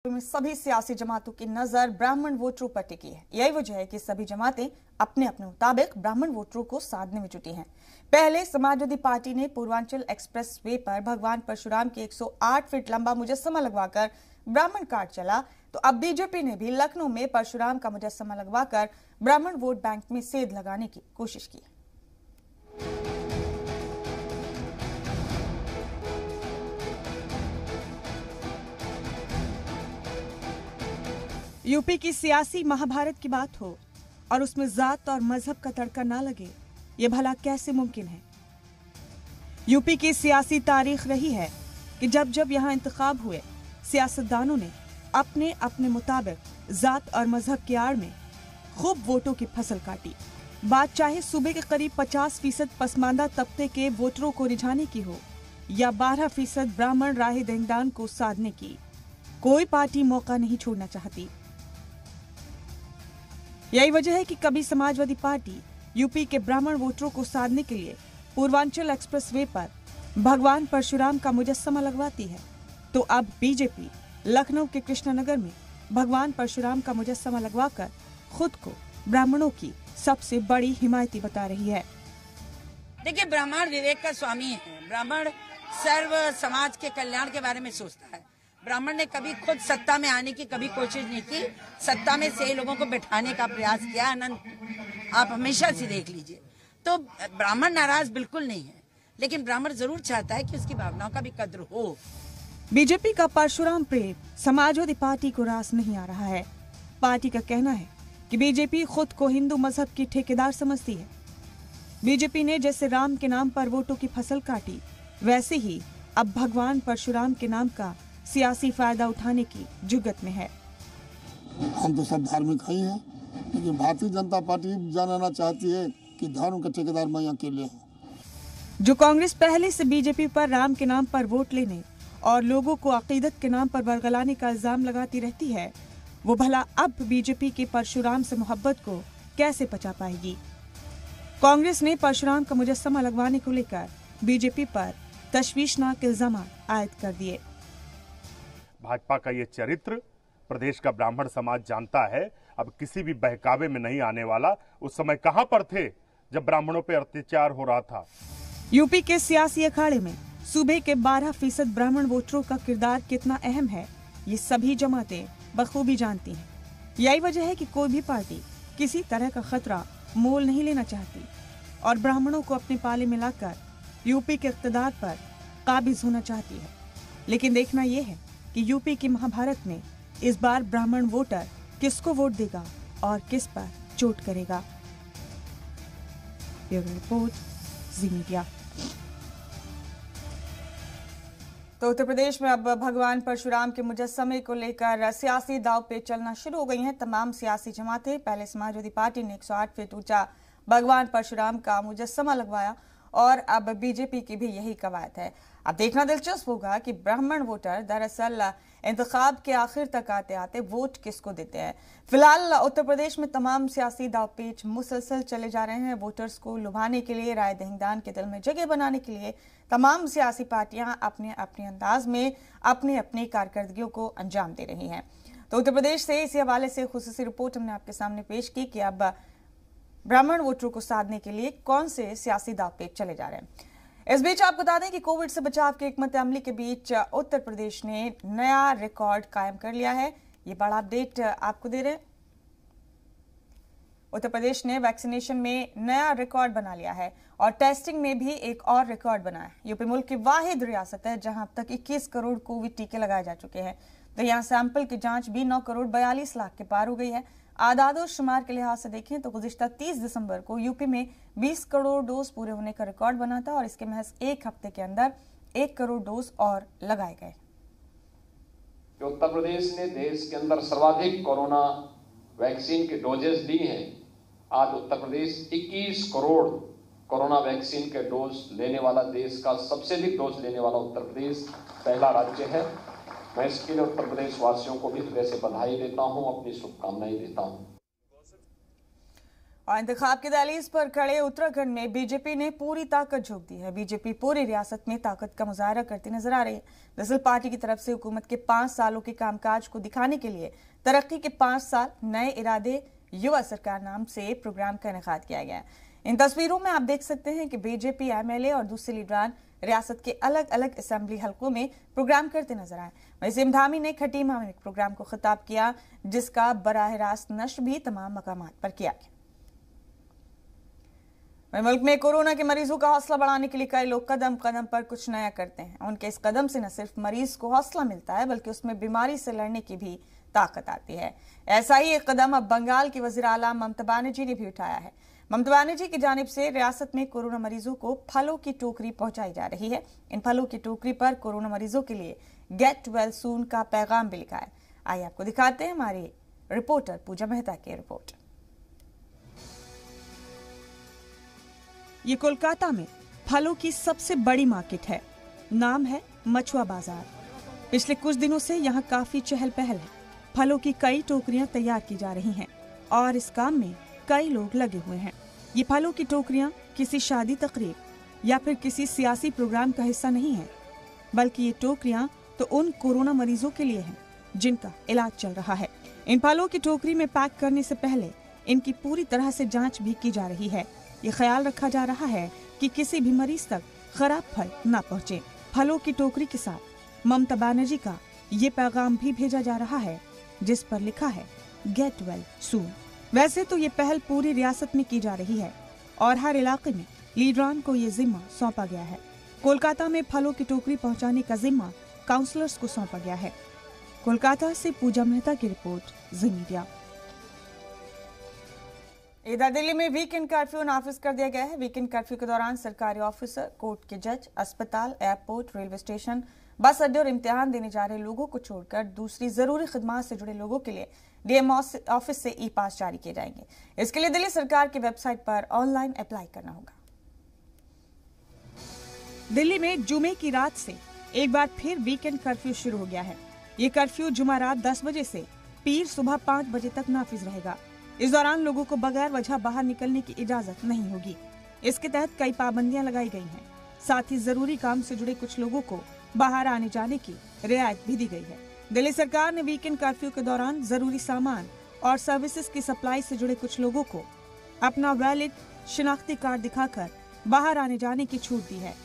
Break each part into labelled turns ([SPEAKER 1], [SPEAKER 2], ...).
[SPEAKER 1] में सभी सियासी जमातों की नजर ब्राह्मण वोटरों पर टिकी है। यही वजह है कि सभी जमातें अपने अपने मुताबिक ब्राह्मण वोटरों को साधने में जुटी हैं। पहले समाजवादी पार्टी ने पूर्वांचल एक्सप्रेस वे पर भगवान परशुराम के 108 फीट लंबा मुजस्समा लगवाकर ब्राह्मण कार्ड चला, तो अब बीजेपी ने भी लखनऊ में परशुराम का मुजस्समा लगवाकर ब्राह्मण वोट बैंक में सेंध लगाने की कोशिश की। यूपी की सियासी महाभारत की बात हो और उसमें जात और मजहब का तड़का ना लगे, ये भला कैसे मुमकिन है। यूपी की सियासी तारीख रही है कि जब जब यहाँ इंतखाब हुए, सियासतदानों ने अपने अपने मुताबिक जात और मजहब की आड़ में खूब वोटों की फसल काटी। बात चाहे सूबे के करीब 50% पसमानदा तबके के वोटरों को रिझाने की हो या 12% ब्राह्मण राहे दहिंदान को साधने की, कोई पार्टी मौका नहीं छोड़ना चाहती। यही वजह है कि कभी समाजवादी पार्टी यूपी के ब्राह्मण वोटरों को साधने के लिए पूर्वांचल एक्सप्रेस वे पर भगवान परशुराम का मुजस्समा लगवाती है, तो अब बीजेपी लखनऊ के कृष्णानगर में भगवान परशुराम का मुजस्समा लगवाकर खुद को ब्राह्मणों की सबसे बड़ी हिमायती बता रही है।
[SPEAKER 2] देखिए, ब्राह्मण विवेक का स्वामी है। ब्राह्मण सर्व समाज के कल्याण के बारे में सोचता है। ब्राह्मण ने कभी खुद सत्ता में आने की कभी कोशिश नहीं की। सत्ता में सही लोगों को बैठाने का प्रयास किया अनंत, आप हमेशा से देख लीजिए। तो ब्राह्मण नाराज बिल्कुल नहीं है, लेकिन ब्राह्मण जरूर चाहता है कि उसकी भावनाओं का भी कद्र हो।
[SPEAKER 1] बीजेपी का परशुराम प्रेम समाजवादी पार्टी को रास नहीं आ रहा है। पार्टी का कहना है कि बीजेपी खुद को हिंदू मजहब की ठेकेदार समझती है। बीजेपी ने जैसे राम के नाम पर वोटों की फसल काटी, वैसे ही अब भगवान परशुराम के नाम का सियासी फायदा उठाने की जुगत में है।
[SPEAKER 3] हम तो सब धार्मिक ही हैं, लेकिन भारतीय जनता पार्टी जानना चाहती है कि धर्म का ठेकेदार मैं अकेले हूँ।
[SPEAKER 1] जो कांग्रेस पहले से बीजेपी पर राम के नाम पर वोट लेने और लोगों को अकीदत के नाम पर बरगलाने का इल्जाम लगाती रहती है, वो भला अब बीजेपी के परशुराम से मोहब्बत को कैसे पचा पाएगी। कांग्रेस ने परशुराम का मुजस्समा लगवाने को लेकर बीजेपी पर तशवीशनाक इल्जाम आयद कर दिए।
[SPEAKER 4] भाजपा का ये चरित्र प्रदेश का ब्राह्मण समाज जानता है। अब किसी भी बहकावे में नहीं आने वाला। उस समय कहां पर थे जब ब्राह्मणों पर अत्याचार हो रहा था।
[SPEAKER 1] यूपी के सियासी अखाड़े में सूबे के 12% ब्राह्मण वोटरों का किरदार कितना अहम है, ये सभी जमातें बखूबी जानती हैं। यही वजह है कि कोई भी पार्टी किसी तरह का खतरा मोल नहीं लेना चाहती और ब्राह्मणों को अपने पाले में लाकर यूपी के इक़्तिदार पर काबिज होना चाहती है। लेकिन देखना यह है कि यूपी की महाभारत में इस बार ब्राह्मण वोटर किसको वोट देगा और किस पर चोट करेगा। ब्यूरो रिपोर्ट, जी मीडिया। तो उत्तर प्रदेश में अब भगवान परशुराम के मुजस्समे को लेकर सियासी दाव पे चलना शुरू हो गई हैं तमाम सियासी जमातें। पहले समाजवादी पार्टी ने 108 फीट ऊंचा भगवान परशुराम का मुजस्समा लगवाया और अब बीजेपी की भी यही कवायद है। अब देखना दिलचस्प होगा कि ब्राह्मण वोटर दरअसल इंतखाब के आखिर तक आते आते वोट किसको देते हैं। फिलहाल उत्तर प्रदेश में तमाम सियासी दावपेच मुसलसल चले जा रहे हैं। वोटर्स को लुभाने के लिए, राय दहिंदान के दिल में जगह बनाने के लिए तमाम सियासी पार्टियां अपने अपने अंदाज में अपनी अपनी कारकर्दगियों को अंजाम दे रही हैं। तो उत्तर प्रदेश से इसी हवाले से खुसूसी रिपोर्ट हमने आपके सामने पेश की कि अब ब्राह्मण वोटरों को साधने के लिए कौन से सियासी दावपेच चले जा रहे हैं। इस बीच आपको बता दें कि कोविड से बचाव के हिकमत अमली के बीच उत्तर प्रदेश ने नया रिकॉर्ड कायम कर लिया है। ये बड़ा अपडेट आपको दे रहे हैं। उत्तर प्रदेश ने वैक्सीनेशन में नया रिकॉर्ड बना लिया है और टेस्टिंग में भी एक और रिकॉर्ड बना है। यूपी मुल्क की वाहिद रियासत है जहां अब तक 21 करोड़ कोविड टीके लगाए जा चुके हैं। तो यहाँ सैंपल की जांच भी 9 करोड़ 42 लाख के पार हो गई है। आदादो शुमार के लिहाज से देखें तो गुज़िश्ता 30 दिसंबर को यूपी में 20 करोड़ डोज पूरे होने का रिकॉर्ड बना था और इसके महज एक हफ्ते के अंदर 1 करोड़ डोज और लगाए गए।
[SPEAKER 5] उत्तर प्रदेश ने देश के अंदर सर्वाधिक कोरोना वैक्सीन के डोजेस दी हैं। आज उत्तर प्रदेश 21 करोड़ कोरोना वैक्सीन के डोज लेने वाला, देश का सबसे अधिक डोज लेने वाला उत्तर प्रदेश पहला राज्य है। मैं इसके लिए उत्तर प्रदेश वासियों को भी हृदय से बधाई देता हूं, अपनी शुभकामनाएं देता हूं।
[SPEAKER 1] और इंतखाब की दहलीज पर खड़े उत्तराखंड में बीजेपी ने पूरी ताकत झोंक दी है। बीजेपी पूरी रियासत में ताकत का मुजाहरा करती नजर आ रही है। दरअसल पार्टी की तरफ से हुकूमत के 5 सालों के कामकाज को दिखाने के लिए तरक्की के 5 साल नए इरादे युवा सरकार नाम से प्रोग्राम का इनेकाद किया गया है। इन तस्वीरों में आप देख सकते हैं कि बीजेपी एमएलए और दूसरे लीडरान रियासत के अलग अलग असेंबली हलकों में प्रोग्राम करते नजर आए। वसीम धामी ने खटीमा में प्रोग्राम को खिताब किया, जिसका बराह रास्त नश्र भी तमाम मकामात पर किया गया। मुल्क में कोरोना के मरीजों का हौसला बढ़ाने के लिए कई लोग कदम कदम पर कुछ नया करते हैं। उनके इस कदम से न सिर्फ मरीज को हौसला मिलता है, बल्कि उसमें बीमारी से लड़ने की भी ताकत आती है। ऐसा ही एक कदम अब बंगाल की वजीर आला ममता बनर्जी ने भी उठाया है। ममता बनर्जी की जानिब से रियासत में कोरोना मरीजों को फलों की टोकरी पहुंचाई जा रही है। इन फलों की टोकरी पर कोरोना मरीजों के लिए गेट वेल सून का पैगाम भी लिखा है। आइए आपको दिखाते हैं हमारी रिपोर्टर पूजा मेहता की रिपोर्ट। ये कोलकाता में फलों की सबसे बड़ी मार्केट है। नाम है मछुआ बाजार। पिछले कुछ दिनों से यहाँ काफी चहल पहल है। फलों की कई टोकरियां तैयार की जा रही हैं और इस काम में कई लोग लगे हुए हैं। ये फलों की टोकरियां किसी शादी तकरीब या फिर किसी सियासी प्रोग्राम का हिस्सा नहीं है, बल्कि ये टोकरियां तो उन कोरोना मरीजों के लिए हैं जिनका इलाज चल रहा है। इन फलों की टोकरी में पैक करने से पहले इनकी पूरी तरह से जांच भी की जा रही है। ये ख्याल रखा जा रहा है कि किसी भी मरीज तक खराब फल न पहुंचे। फलों की टोकरी के साथ ममता बनर्जी का ये पैगाम भी भेजा जा रहा है, जिस पर लिखा है गेट वेल सून। वैसे तो ये पहल पूरी रियासत में की जा रही है और हर इलाके में लीडरान को ये जिम्मा सौंपा गया है। कोलकाता में फलों की टोकरी पहुंचाने का जिम्मा काउंसलर्स को सौंपा गया है। कोलकाता से पूजा मेहता की रिपोर्ट, जी मीडिया। इधर दिल्ली में वीकेंड कर्फ्यू नाफिज कर दिया गया है। वीकेंड कर्फ्यू के दौरान सरकारी ऑफिसर, कोर्ट के जज, अस्पताल, एयरपोर्ट, रेलवे स्टेशन, बस अड्डे और इम्तिहान देने जा रहे लोगों को छोड़कर दूसरी जरूरी खिदमात से जुड़े लोगों के लिए डीएम ऑफिस से ई पास जारी किए जाएंगे। इसके लिए दिल्ली सरकार की वेबसाइट पर ऑनलाइन अप्लाई करना होगा। दिल्ली में जुमे की रात से एक बार फिर वीकेंड कर्फ्यू शुरू हो गया है। ये कर्फ्यू जुमा रात 10 बजे से पीर सुबह 5 बजे तक नाफिज रहेगा। इस दौरान लोगों को बगैर वजह बाहर निकलने की इजाजत नहीं होगी। इसके तहत कई पाबंदियां लगाई गई हैं। साथ ही जरूरी काम से जुड़े कुछ लोगों को बाहर आने जाने की रियायत भी दी गई है। दिल्ली सरकार ने वीकेंड कर्फ्यू के दौरान जरूरी सामान और सर्विसेज की सप्लाई से जुड़े कुछ लोगों को अपना वैलिड शिनाख्ती कार्ड दिखाकर बाहर आने जाने की छूट दी है।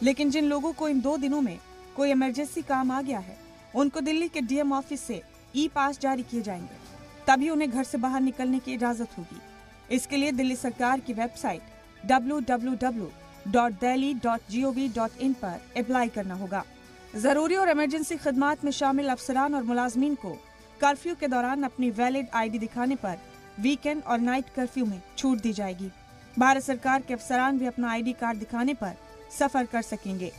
[SPEAKER 1] लेकिन जिन लोगों को इन 2 दिनों में कोई इमरजेंसी काम आ गया है, उनको दिल्ली के डीएम ऑफिस से ई पास जारी किए जाएंगे, तभी उन्हें घर से बाहर निकलने की इजाजत होगी। इसके लिए दिल्ली सरकार की वेबसाइट www.delhi.gov.in पर अप्लाई करना होगा। जरूरी और इमरजेंसी खिदमात में शामिल अफसरान और मुलाजमीन को कर्फ्यू के दौरान अपनी वैलिड आईडी दिखाने पर वीकेंड और नाइट कर्फ्यू में छूट दी जाएगी। भारत सरकार के अफसरान भी अपना आईडी कार्ड दिखाने पर सफर कर सकेंगे।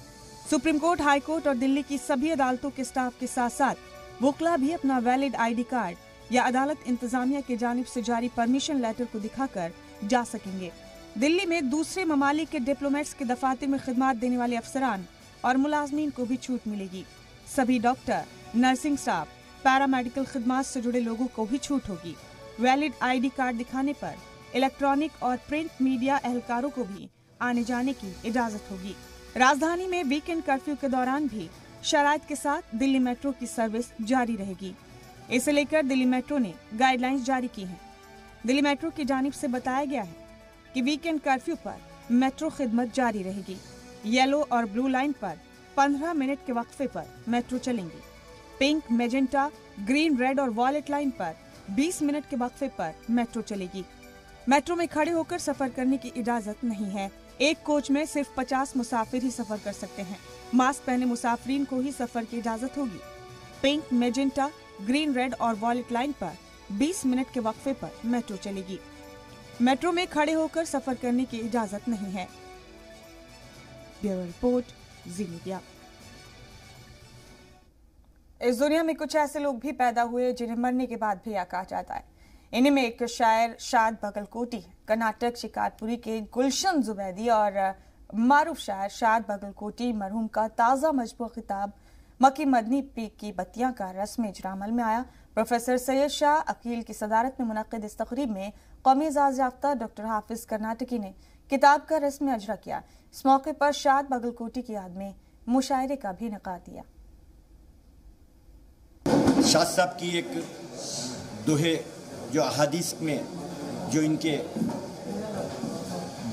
[SPEAKER 1] सुप्रीम कोर्ट, हाई कोर्ट और दिल्ली की सभी अदालतों के स्टाफ के साथ साथ वकला भी अपना वैलिड आईडी कार्ड या अदालत इंतजामिया की जानिब से जारी परमिशन लेटर को दिखाकर जा सकेंगे। दिल्ली में दूसरे ममालिक के डिप्लोमेट्स के दफातर में खिदमत देने वाले अफसरान और मुलाजमीन को भी छूट मिलेगी। सभी डॉक्टर, नर्सिंग स्टाफ, पैरामेडिकल खिदमत से जुड़े लोगों को भी छूट होगी। वैलिड आईडी कार्ड दिखाने पर इलेक्ट्रॉनिक और प्रिंट मीडिया एहलकारों को भी आने जाने की इजाजत होगी। राजधानी में वीकेंड कर्फ्यू के दौरान भी शराइत के साथ दिल्ली मेट्रो की सर्विस जारी रहेगी। इसे लेकर दिल्ली मेट्रो ने गाइडलाइंस जारी की हैं। दिल्ली मेट्रो की जानिब से बताया गया है कि वीकेंड कर्फ्यू पर मेट्रो खिदमत जारी रहेगी। येलो और ब्लू लाइन पर 15 मिनट के वक्फे पर मेट्रो चलेंगी। पिंक, मैजेंटा, ग्रीन, रेड और वॉयलेट लाइन पर 20 मिनट के वक्फे पर मेट्रो चलेगी। मेट्रो में खड़े होकर सफर करने की इजाजत नहीं है। एक कोच में सिर्फ 50 मुसाफिर ही सफर कर सकते हैं। मास्क पहने मुसाफिरीन को ही सफर की इजाजत होगी। पिंक, मैजेंटा, ग्रीन, रेड और वॉयलेट लाइन पर 20 मिनट के वक्फे पर मेट्रो चलेगी। मेट्रो में खड़े होकर सफर करने की इजाजत नहीं है। ब्यूरो रिपोर्ट, जी मीडिया। इस दुनिया में कुछ ऐसे लोग भी पैदा हुए जिन्हें मरने के बाद भैया कहा जाता है। इन्हीं में एक शायर शाद बगलकोटी, कर्नाटक शिकारपुरी के गुलशन जुबैदी और मारूफ शायर शाद बगलकोटी मरहूम का ताज़ा मजबूत खिताब मक्की मदनी पीक की बत्तियां का रस्म इजरा अमल में आया। प्रोफेसर सैयद शाह अकील की सदारत में मुनक्किद इस तकरीब में कौमी एजाज याफ्ता डॉक्टर हाफिज कर्नाटकी ने किताब का रस्म अजरा किया। इस मौके पर शाद बागलकोटी की याद में मुशायरे का भी इनेकाद दिया।
[SPEAKER 6] शाह साहब की एक दोहे जो अहादीस में जो इनके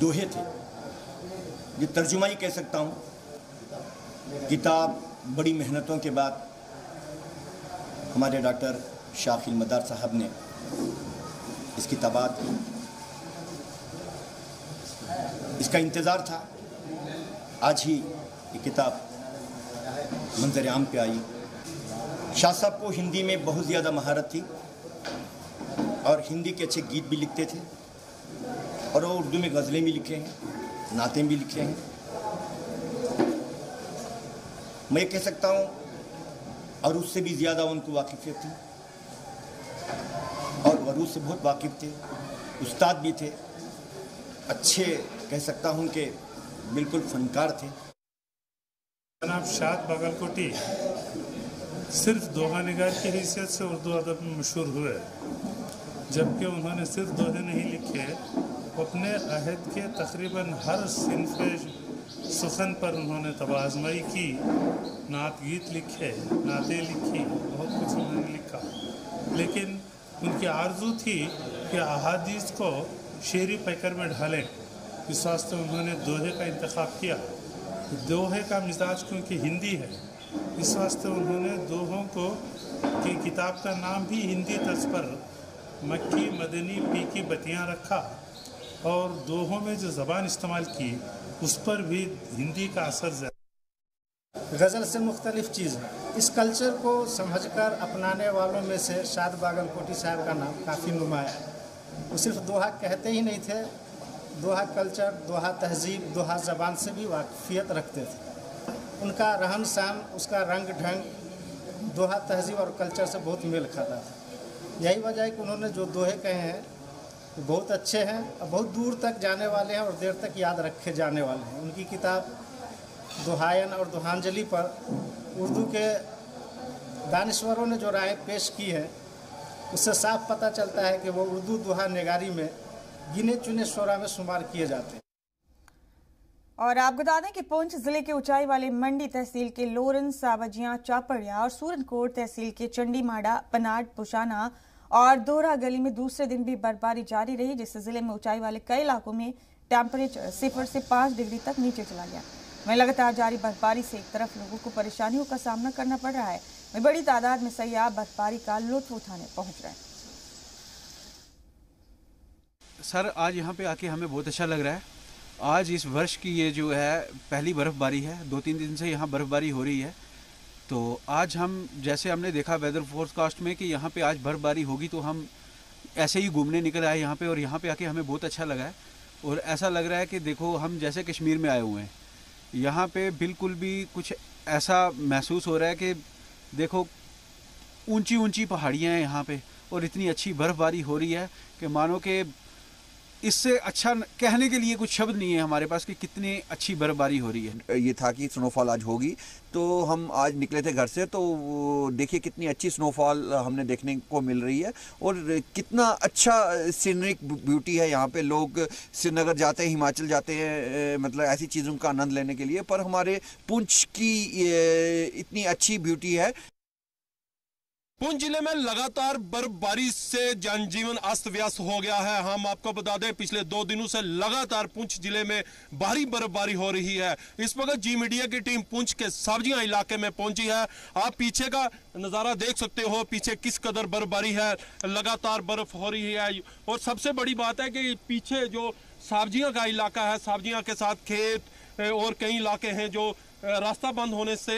[SPEAKER 6] दोहे थे, ये तर्जुमा ही कह सकता हूँ। किताब बड़ी मेहनतों के बाद हमारे डॉक्टर शाकिल मदार साहब ने इसकी तबाद की। इसका इंतज़ार था, आज ही ये किताब मंजर आम पे आई। शाह साहब को हिंदी में बहुत ज़्यादा महारत थी और हिंदी के अच्छे गीत भी लिखते थे और वो उर्दू में गज़लें भी लिखे हैं, नातें भी लिखे हैं। मैं कह सकता हूँ और उससे भी ज़्यादा उनको वाकिफ़ियत थी और अरूज से बहुत वाकिफ़ थे, उस्ताद भी थे, अच्छे कह सकता हूँ कि बिल्कुल फनकार थे।
[SPEAKER 7] जनाब शाद बागलकोटी सिर्फ दोहा निगार की हैसियत से उर्दू अदब में मशहूर हुए, जबकि उन्होंने सिर्फ दोहे नहीं लिखे, अपने अहद के तकरीबन हर सिन्फ़ सुखन पर उन्होंने तबाज़माई की। नात गीत लिखे, नातें लिखी, बहुत कुछ उन्होंने लिखा, लेकिन उनकी आरजू थी कि अहादीस को शेरी पैकर में ढालें। इस वास्ते उन्होंने दोहे का इंतखाब किया। दोहे का मिजाज क्योंकि हिंदी है, इस वास्ते उन्होंने दोहों को की किताब का नाम भी हिंदी तर्ज पर मक्की मदनी पी की बत्तियाँ रखा और दोहों में जो ज़बान इस्तेमाल की उस पर भी हिंदी का असर ज़्यादा।
[SPEAKER 8] गज़ल से मुख्तलिफ चीज़ है। इस कल्चर को समझकर अपनाने वालों में से शाद बागलकोटी साहब का नाम काफ़ी नुमाया है। वो सिर्फ दोहा कहते ही नहीं थे, दोहा कल्चर, दोहा तहजीब, दोहा ज़बान से भी वाक़फियत रखते थे। उनका रहन सहन, उसका रंग ढंग दोहा तहजीब और कल्चर से बहुत मेल खाता था। यही वजह है कि उन्होंने जो दोहे कहे हैं वो बहुत अच्छे हैं और बहुत दूर तक जाने वाले हैं और देर तक याद रखे जाने वाले हैं। उनकी किताब दोहायन और दोहांजलि पर उर्दू के दानिश्वरों ने जो राय पेश की है, उससे साफ पता चलता है कि वो उर्दू दोहा निगारी में गिने चुने शोरा में शुमार किए जाते हैं।
[SPEAKER 1] और आप बता दें कि पुंछ जिले के ऊंचाई वाले मंडी तहसील के लोरन, सावजियां, चापड़िया और सूरनकोट तहसील के चंडी माड़ा, पनाड, पुशाना और दोहरा गली में दूसरे दिन भी बर्फबारी जारी रही, जिससे जिले में ऊंचाई वाले कई इलाकों में टेम्परेचर 0 से 5 डिग्री तक नीचे चला गया। वहीं लगातार जारी बर्फबारी से एक तरफ लोगों को परेशानियों का सामना करना पड़ रहा है, वहीं बड़ी तादाद में सयाह बर्फबारी का लुत्फ उठाने पहुंच रहे हैं।
[SPEAKER 9] सर, आज यहाँ पे आके हमें बहुत अच्छा लग रहा है। आज इस वर्ष की ये जो है पहली बर्फबारी है, 2-3 दिन से यहाँ बर्फबारी हो रही है। तो आज हम जैसे हमने देखा वेदर फोरकास्ट में कि यहाँ पे आज बर्फबारी होगी, तो हम ऐसे ही घूमने निकल आए यहाँ पे और यहाँ पे आके हमें बहुत अच्छा लगा है। और ऐसा लग रहा है कि देखो हम जैसे कश्मीर में आए हुए हैं, यहाँ पे बिल्कुल भी कुछ ऐसा महसूस हो रहा है कि देखो ऊंची ऊंची पहाड़ियाँ हैं यहाँ पे और इतनी अच्छी बर्फबारी हो रही है कि मानो कि इससे अच्छा कहने के लिए कुछ शब्द नहीं है हमारे पास कि कितनी अच्छी बर्फबारी हो रही है।
[SPEAKER 10] ये था कि स्नोफॉल आज होगी, तो हम आज निकले थे घर से, तो देखिए कितनी अच्छी स्नोफॉल हमने देखने को मिल रही है और कितना अच्छा सीनरिक ब्यूटी है यहाँ पे। लोग श्रीनगर जाते हैं, हिमाचल जाते हैं, मतलब ऐसी चीज़ों का आनंद लेने के लिए, पर हमारे पुंछ की इतनी अच्छी ब्यूटी है।
[SPEAKER 11] पुंछ जिले में लगातार बर्फबारी से जनजीवन अस्त व्यस्त हो गया है। हम आपको बता दें पिछले 2 दिनों से लगातार पुंछ जिले में भारी बर्फबारी हो रही है। इस वक्त जी मीडिया की टीम पुंछ के सावजियां इलाके में पहुंची है। आप पीछे का नजारा देख सकते हो, पीछे किस कदर बर्फबारी है, लगातार बर्फ हो रही है। और सबसे बड़ी बात है कि पीछे जो सावजियां का इलाका है, सावजियां के साथ खेत और कई इलाके हैं जो रास्ता बंद होने से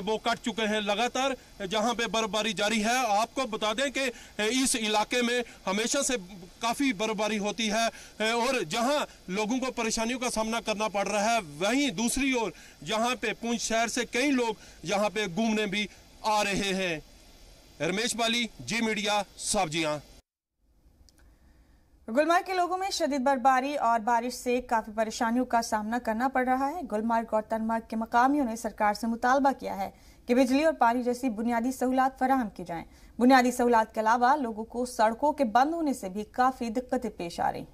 [SPEAKER 11] वो कट चुके हैं। लगातार जहां पे बर्फबारी जारी है। आपको बता दें कि इस इलाके में हमेशा से काफ़ी बर्फबारी होती है और जहां लोगों को परेशानियों का सामना करना पड़ रहा है, वहीं दूसरी ओर जहां पे पुंछ शहर से कई लोग यहां पे घूमने भी आ रहे हैं। रमेश बाली, जी मीडिया, सावजियां।
[SPEAKER 1] गुलमर्ग के लोगों में शदीद बर्फबारी और बारिश से काफी परेशानियों का सामना करना पड़ रहा है। गुलमर्ग और तनमर्ग के मकामियों ने सरकार से मुतालबा किया है कि बिजली और पानी जैसी बुनियादी सहूलत फराहम की जाएं। बुनियादी सहूलत के अलावा लोगों को सड़कों के बंद होने से भी काफी दिक्कतें पेश आ रही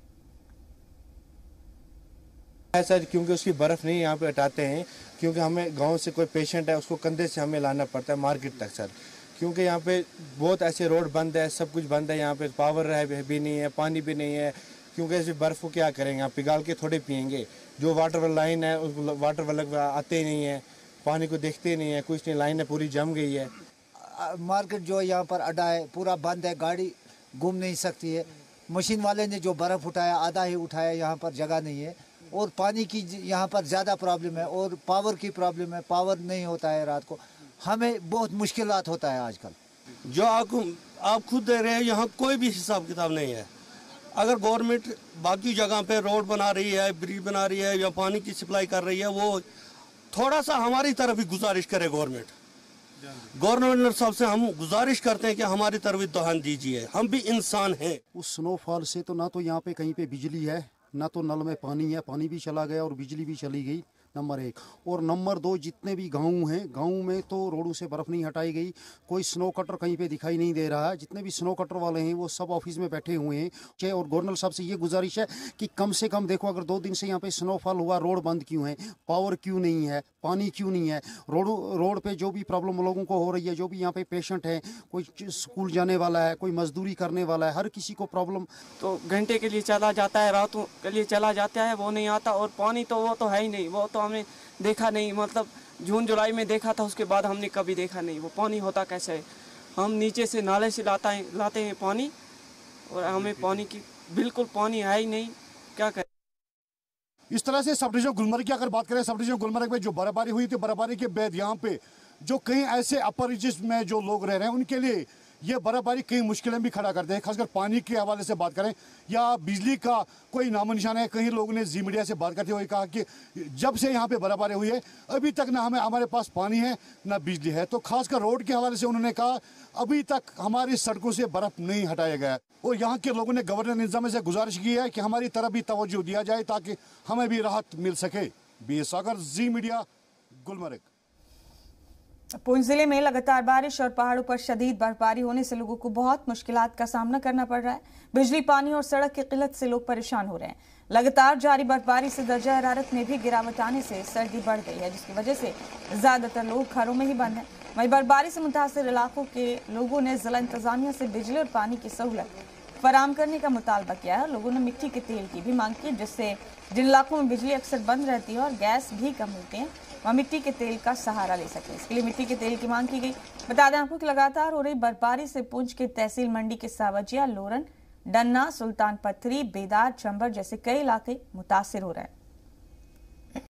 [SPEAKER 12] है सर, क्योंकि उसकी बर्फ नहीं यहाँ पे हटाते हैं, क्योंकि हमें गांव से कोई पेशेंट है उसको कंधे से हमें लाना पड़ता है मार्केट तक सर, क्योंकि यहाँ पे बहुत ऐसे रोड बंद है, सब कुछ बंद है, यहाँ पे पावर भी नहीं है, पानी भी नहीं है, क्योंकि ऐसी बर्फ को क्या करेंगे, आप पिघाल के थोड़े पियेंगे। जो वाटर लाइन है उस वाटर वाले आते ही नहीं है, पानी को देखते नहीं है, कुछ नहीं, लाइन पूरी जम गई है।
[SPEAKER 13] मार्केट जो यहाँ पर अड्डा है पूरा बंद है, गाड़ी घूम नहीं सकती है। मशीन वाले ने जो बर्फ़ उठाया आधा ही उठाया, यहाँ पर जगह नहीं है। और पानी की यहाँ पर ज़्यादा प्रॉब्लम है और पावर की प्रॉब्लम है, पावर नहीं होता है रात को, हमें बहुत मुश्किलात होता है आजकल।
[SPEAKER 14] जो आप खुद दे रहे हैं, यहाँ कोई भी हिसाब किताब नहीं है। अगर गवर्नमेंट बाकी जगह पे रोड बना रही है, ब्रिज बना रही है या पानी की सप्लाई कर रही है, वो थोड़ा सा हमारी तरफ ही गुजारिश करे। गवर्नमेंट साहब से हम गुजारिश करते हैं कि हमारी तरफ ध्यान दीजिए, हम भी इंसान हैं।
[SPEAKER 15] उस स्नोफॉल से तो ना तो यहाँ पे कहीं पे बिजली है, ना तो नल में पानी है, पानी भी चला गया और बिजली भी चली गई, नंबर 1। और नंबर 2, जितने भी गांव हैं, गांव में तो रोडों से बर्फ़ नहीं हटाई गई, कोई स्नो कटर कहीं पे दिखाई नहीं दे रहा है। जितने भी स्नो कटर वाले हैं वो सब ऑफिस में बैठे हुए हैं। और गवर्नर साहब से ये गुजारिश है कि कम से कम देखो, अगर 2 दिन से यहाँ पे स्नोफॉल हुआ, रोड बंद क्यों है, पावर क्यों नहीं है, पानी क्यों नहीं है, रोड पे जो भी प्रॉब्लम लोगों को हो रही है, जो भी यहाँ पे पेशेंट है, कोई स्कूल जाने वाला है, कोई मजदूरी करने वाला है, हर किसी को प्रॉब्लम।
[SPEAKER 16] तो घंटे के लिए चला जाता है, रातों के लिए चला जाता है, वो नहीं आता। और पानी तो वो तो है ही नहीं, वो तो हमने देखा नहीं, मतलब जून जुलाई में देखा था, उसके बाद हमने कभी देखा नहीं। वो पानी होता कैसे है, हम नीचे से नाले से लाते हैं पानी, और हमें पानी की बिल्कुल पानी है ही नहीं, क्या करें।
[SPEAKER 17] इस तरह से सब डिवीजन गुलमर्ग की अगर बात करें, सब डिवीजन गुलमर्ग में जो बर्फबारी हुई थी, बर्फबारी के बाद यहाँ पे जो कई ऐसे अपर रीजन में जो लोग रह रहे हैं, उनके लिए ये बर्फबारी कई मुश्किलें भी खड़ा करते हैं। खासकर पानी के हवाले से बात करें या बिजली का कोई नामो निशान है। कई लोगों ने जी मीडिया से बात करते हुए कहा कि जब से यहाँ पे बर्फबारी हुई है, अभी तक ना हमारे पास पानी है ना बिजली है। तो खासकर रोड के हवाले से उन्होंने कहा, अभी तक हमारी सड़कों से बर्फ नहीं हटाया गया। और यहाँ के लोगों ने गवर्नर इंतजामिया से गुजारिश की है कि हमारी तरफ भी तवज्जो दिया जाए ताकि हमें भी राहत मिल सके। BS सागर, जी मीडिया, गुलमर्ग।
[SPEAKER 1] पुंछ जिले में लगातार बारिश और पहाड़ों पर शदीद बर्फबारी होने से लोगों को बहुत मुश्किलात का सामना करना पड़ रहा है। बिजली, पानी और सड़क की किल्लत से लोग परेशान हो रहे हैं। लगातार जारी बर्फबारी से दर्जा हरारत में भी गिरावट आने से सर्दी बढ़ गई है, जिसकी वजह से ज्यादातर लोग घरों में ही बंद हैं। वहीं बर्फबारी से मुतासिर इलाकों के लोगों ने जिला इंतजामिया से बिजली और पानी की सहूलत फराहम करने का मुतालबा किया है। लोगों ने मिट्टी के तेल की भी मांग की, जिससे जिन इलाकों में बिजली अक्सर बंद रहती है और गैस भी कम मिलती है, वहाँ मिट्टी के तेल का सहारा ले सके। इसके लिए मिट्टी के तेल की मांग की गई। बता दें आपको कि लगातार हो रही बर्फबारी से पुंछ के तहसील मंडी के सावजिया, लोरन, डन्ना, सुल्तान पथरी, बेदार, चंबर जैसे कई इलाके मुतासिर हो रहे हैं।